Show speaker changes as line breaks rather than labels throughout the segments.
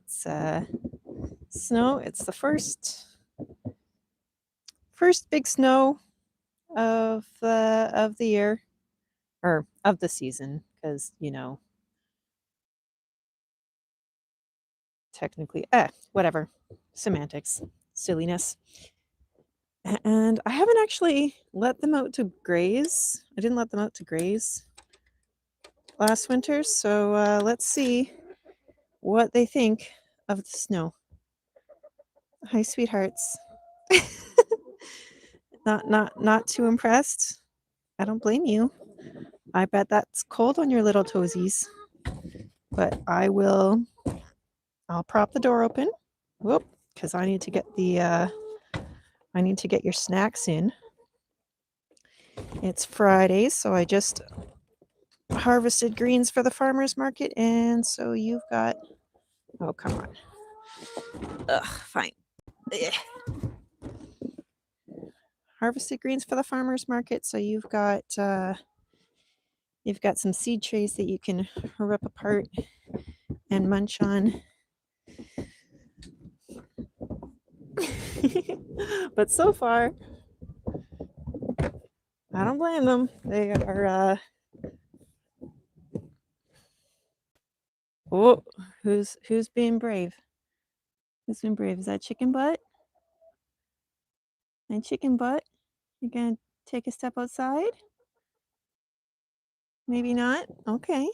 It's snow. It's the first big snow of the year, or of the season, because technically, whatever, semantics, silliness. And I haven't actually let them out to graze. I didn't let them out to graze last winter, so let's see what they think of the snow. Hi, sweethearts. Not too impressed. I don't blame you. I bet that's cold on your little toesies. But I'll prop the door open. Whoop, because I need to get your snacks in. It's Friday, so I just harvested greens for the farmer's market, and so you've got, oh, come on. Ugh, fine. Ugh. Harvested greens for the farmer's market, so you've got some seed trays that you can rip apart and munch on. But so far, I don't blame them. They are oh, who's being brave? Who's being brave? Is that Chicken Butt? And Chicken Butt, you're gonna take a step outside? Maybe not? Okay.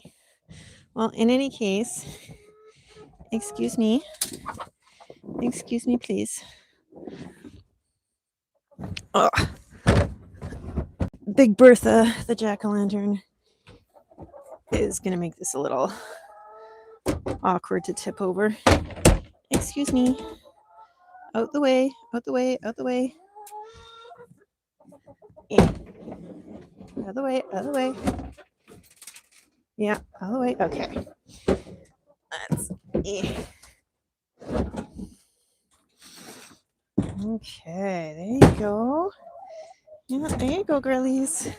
Well, in any case, excuse me. Excuse me, please. Oh. Big Bertha, the jack-o'-lantern, is going to make this a little awkward to tip over. Excuse me. Out the way, out the way, out the way. Yeah. Out the way, out the way. Yeah, out the way. Okay. Okay, there you go. Yeah, there you go, girlies.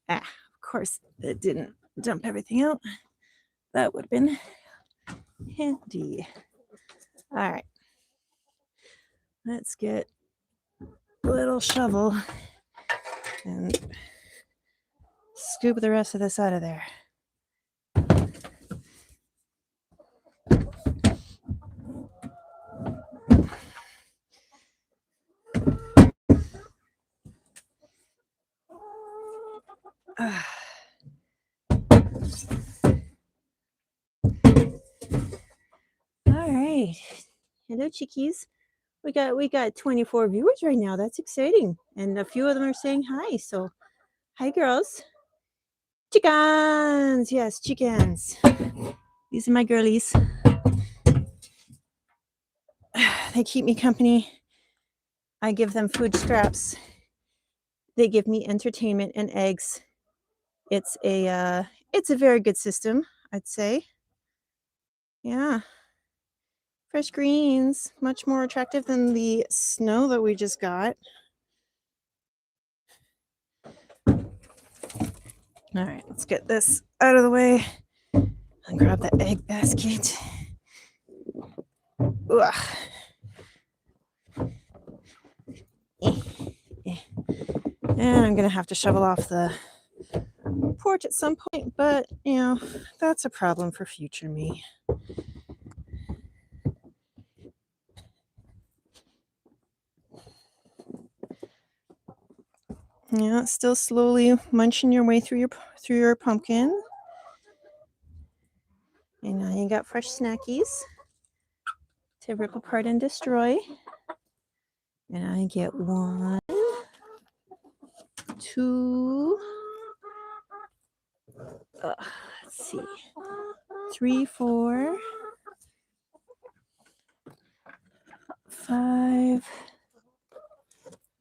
Of course, it didn't dump everything out. That would have been handy. All right. Let's get a little shovel and scoop the rest of this out of there. All right. Hello, chickies. We got 24 viewers right now. That's exciting. And a few of them are saying hi. So, hi, girls. Chickens. Yes, chickens. These are my girlies. They keep me company. I give them food scraps. They give me entertainment and eggs. It's a very good system, I'd say. Yeah. Fresh greens, much more attractive than the snow that we just got. All right, let's get this out of the way and grab the egg basket. Ugh. And I'm gonna have to shovel off the porch at some point, but that's a problem for future me. Yeah, still slowly munching your way through your pumpkin. And now you got fresh snackies to rip apart and destroy. And I get 1, 2, let's see, 3, 4, 5.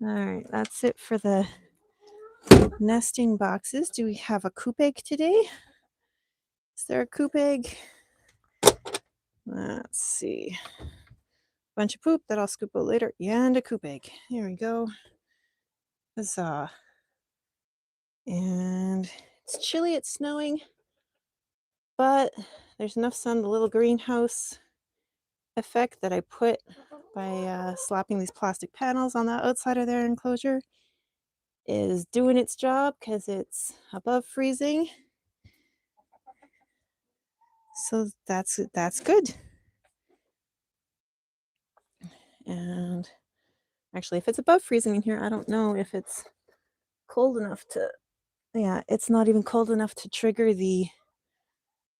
All right, that's it for the nesting boxes. Do we have a coop egg today? Is there a coop egg? Let's see. Bunch of poop that I'll scoop out later. Yeah, and a coop egg. There we go. Huzzah. And it's chilly, it's snowing, but there's enough sun. The little greenhouse effect that I put by slapping these plastic panels on the outside of their enclosure is doing its job because it's above freezing. So that's good. And actually, if it's above freezing in here, I don't know if it's cold enough to, yeah, it's not even cold enough to trigger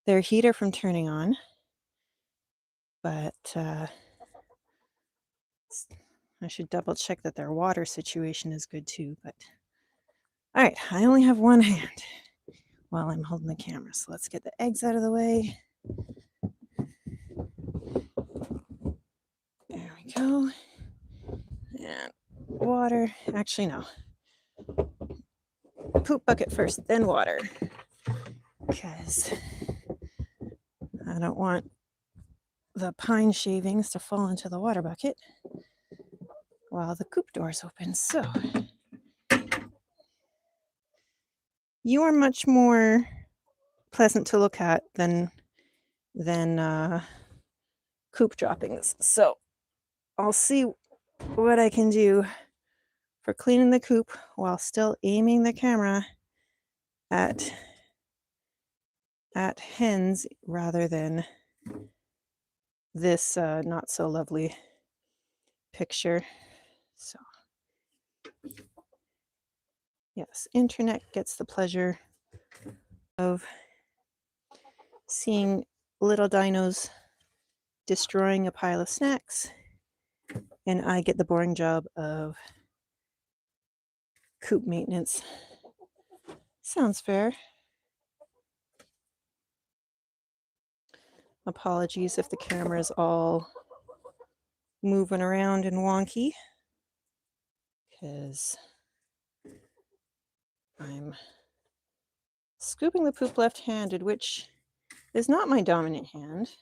their heater from turning on. But I should double check that their water situation is good too. But all right, I only have one hand while I'm holding the camera. So let's get the eggs out of the way. There we go. And water. Actually, no. Poop bucket first, then water. Because I don't want the pine shavings to fall into the water bucket while the coop door is open. So you are much more pleasant to look at than coop droppings. So I'll see what I can do for cleaning the coop while still aiming the camera at hens rather than this not so lovely picture. So yes, internet gets the pleasure of seeing little dinos destroying a pile of snacks, and I get the boring job of coop maintenance. Sounds fair. Apologies if the camera is all moving around and wonky, because I'm scooping the poop left-handed, which is not my dominant hand.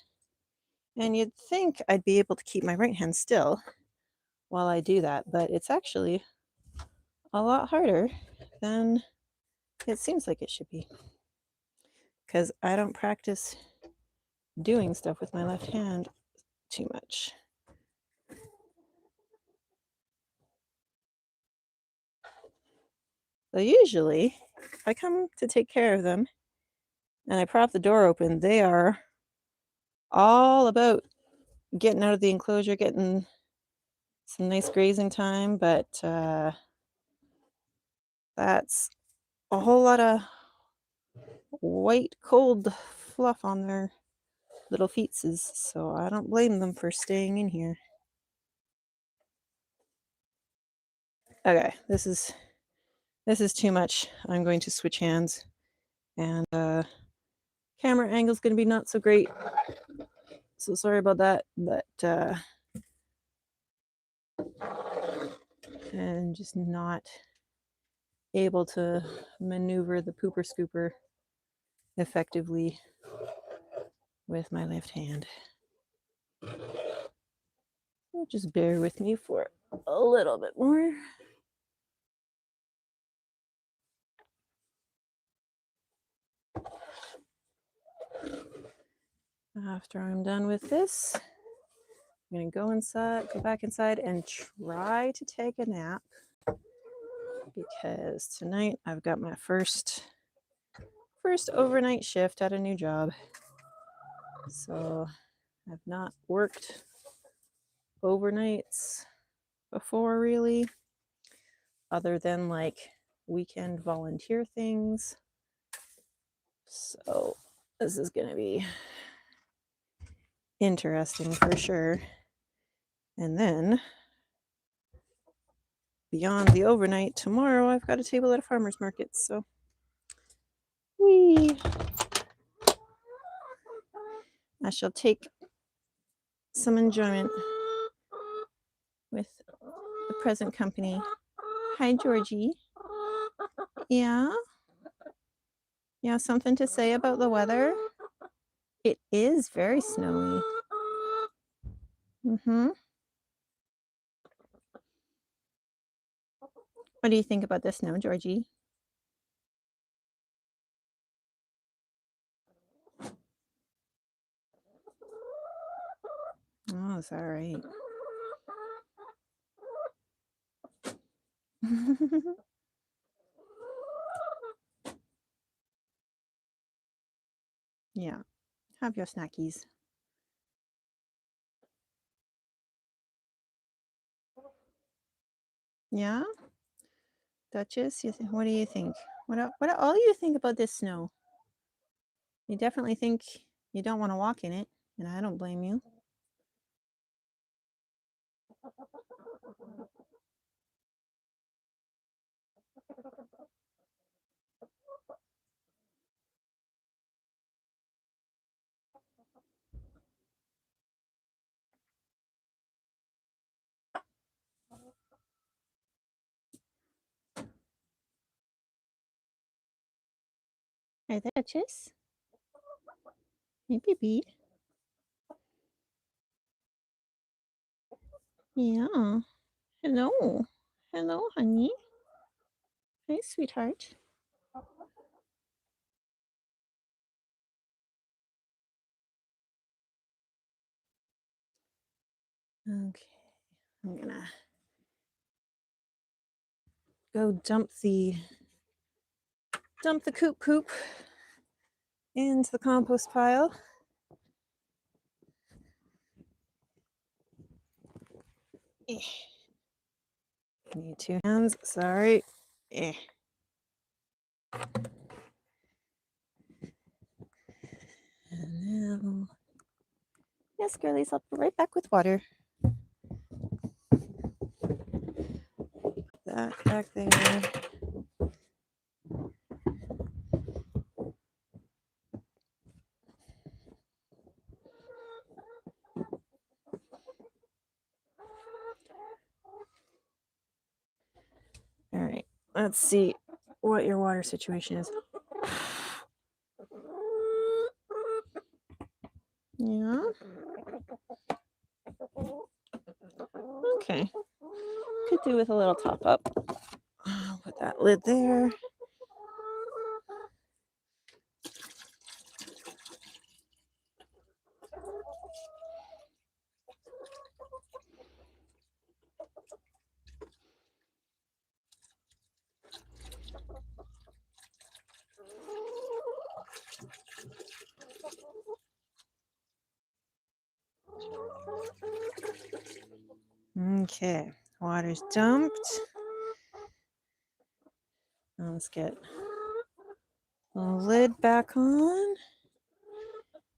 And you'd think I'd be able to keep my right hand still while I do that, but it's actually a lot harder than it seems like it should be, because I don't practice doing stuff with my left hand too much. So usually, if I come to take care of them and I prop the door open, they are all about getting out of the enclosure, getting some nice grazing time, but that's a whole lot of white, cold fluff on their little feetses, so I don't blame them for staying in here. Okay, this is too much. I'm going to switch hands, and camera angle is going to be not so great, so sorry about that, but I'm just not able to maneuver the pooper scooper effectively with my left hand. So just bear with me for a little bit more. After I'm done with this, I'm going to go back inside and try to take a nap, because tonight I've got my first overnight shift at a new job. So I've not worked overnights before, really, other than like weekend volunteer things. So this is going to be interesting for sure. And then beyond the overnight, tomorrow I've got a table at a farmer's market. So I shall take some enjoyment with the present company. Hi, Georgie. Yeah? You have something to say about the weather? It is very snowy. What do you think about the snow, Georgie? Oh, it's all right. Yeah, have your snackies. Yeah, Duchess, what do you think? What all you think about this snow? You definitely think you don't want to walk in it, and I don't blame you. Hi there, Duchess. Hey, baby. Yeah. Hello. Hello, honey. Hi, sweetheart. Okay, I'm gonna go dump the coop into the compost pile. Eh. Need two hands. Sorry. Eh. And now, yes, girlies, I'll be right back with water. That back there. All right, let's see what your water situation is. Yeah. Okay. Could do with a little top up. I'll put that lid there. Okay, water's dumped. Now let's get the lid back on.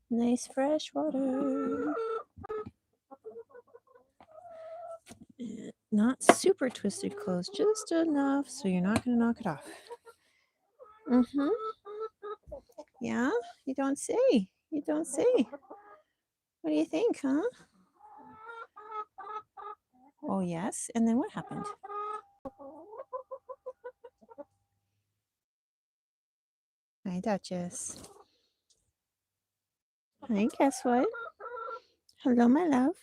Nice fresh water. Not super twisted closed, just enough so you're not going to knock it off. Mm-hmm. Yeah, you don't say. You don't say. What do you think, huh? Oh, yes. And then what happened? Hi, Duchess. Hi, guess what? Hello, my love.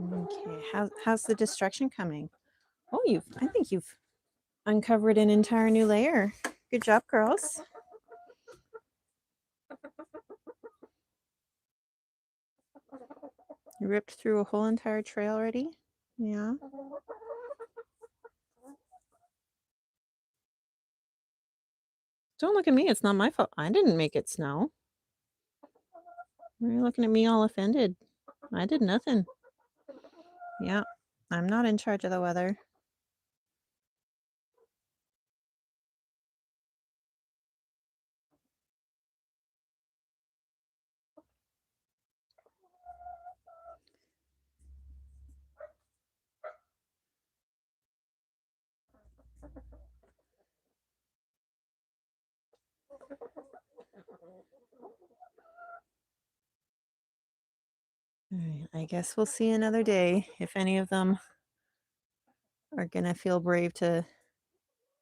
Okay, how's the destruction coming? Oh, I think you've uncovered an entire new layer. Good job, girls. You ripped through a whole entire trail already? Yeah. Don't look at me. It's not my fault. I didn't make it snow. Why are you looking at me all offended? I did nothing. Yeah, I'm not in charge of the weather. All right, I guess we'll see another day if any of them are gonna feel brave to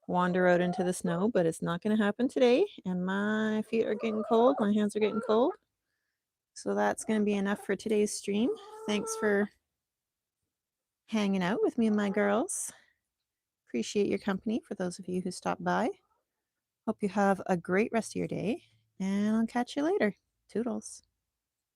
wander out into the snow, but it's not gonna happen today. And my feet are getting cold. My hands are getting cold. So that's going to be enough for today's stream. Thanks for hanging out with me and my girls. Appreciate your company for those of you who stopped by. Hope you have a great rest of your day, and I'll catch you later. Toodles.